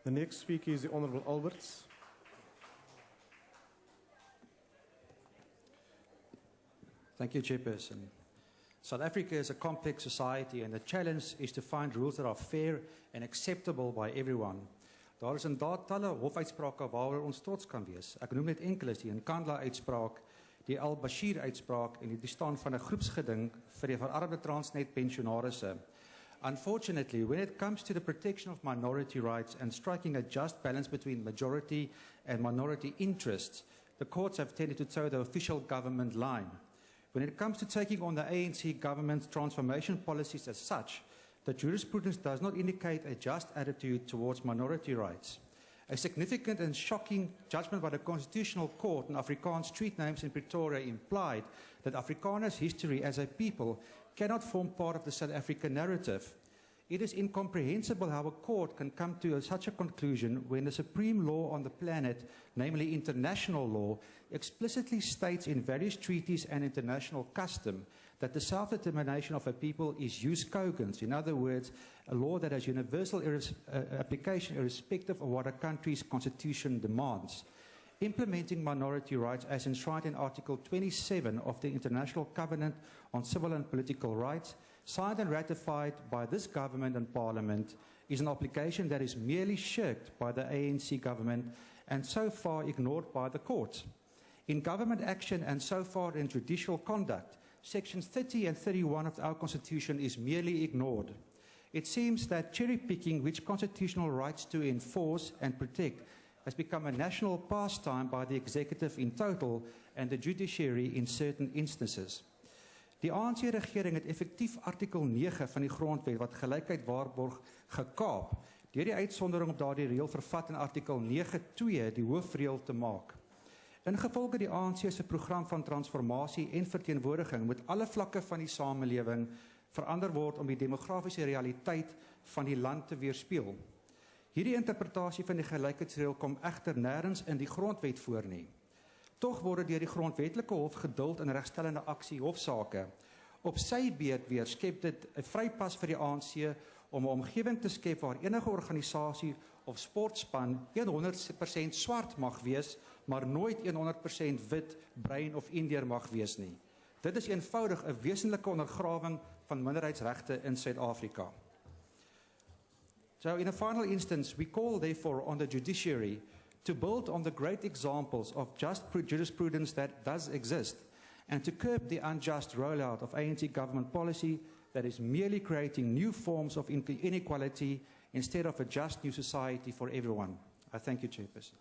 The next speaker is the Honourable Alberts. Thank you, Chairperson. South Africa is a complex society and the challenge is to find rules that are fair and acceptable by everyone. Daar is inderdaad talle hofuitsprake waaroor ons trots kan wees. Ek noem net enkele, die Nkandla-uitspraak, die Al-Bashir-uitspraak en die bestaan van 'n groepsgeding vir die verarmde Transnet-pensionarisse. Unfortunately, when it comes to the protection of minority rights and striking a just balance between majority and minority interests, the courts have tended to toe the official government line. When it comes to taking on the ANC government's transformation policies as such, the jurisprudence does not indicate a just attitude towards minority rights. A significant and shocking judgment by the Constitutional Court on Afrikaans street names in Pretoria implied that Afrikaners' history as a people cannot form part of the South African narrative. It is incomprehensible how a court can come to such a conclusion when the supreme law on the planet, namely international law, explicitly states in various treaties and international custom that the self-determination of a people is jus cogens, in other words, a law that has universal application irrespective of what a country's constitution demands. Implementing minority rights as enshrined in Article 27 of the International Covenant on Civil and Political Rights, signed and ratified by this government and parliament, is an obligation that is merely shirked by the ANC government and so far ignored by the courts. In government action and so far in judicial conduct, Sections 30 and 31 of our Constitution is merely ignored. It seems that cherry-picking which constitutional rights to enforce and protect has become a national pastime by the executive in total and the judiciary in certain instances. Die ANC-regering het effektief artikel 9 van die Grondwet wat gelykheid waarborg gekaap deur die uitsondering op daardie reël vervat in artikel 9.2 die hoofreël te maak. Ingevolge die ANC se program van transformasie en verteenwoordiging moet alle vlakke van die samelewing verander word om die demografiese realiteit van die land te weerspieël. Hierdie interpretasie van die gelykheidsreël kom egter nêrens in die Grondwet voor nie. Tog word deur die grondwetlike hof geduld in regstellende aksie hofsaake. Op sy beurt weer skep dit 'n vrypas vir die ANC om 'n omgewing te skep waar enige organisasie of sportspan 100% swart mag wees, maar nooit 100% wit, bruin of indiër mag wees nie. Dit is eenvoudig 'n wesenlike ondergrawing van minderheidsregte in Suid-Afrika. So in a final instance, we call therefore on the judiciary to build on the great examples of just jurisprudence that does exist and to curb the unjust rollout of ANC government policy that is merely creating new forms of inequality instead of a just new society for everyone. I thank you, Chairperson.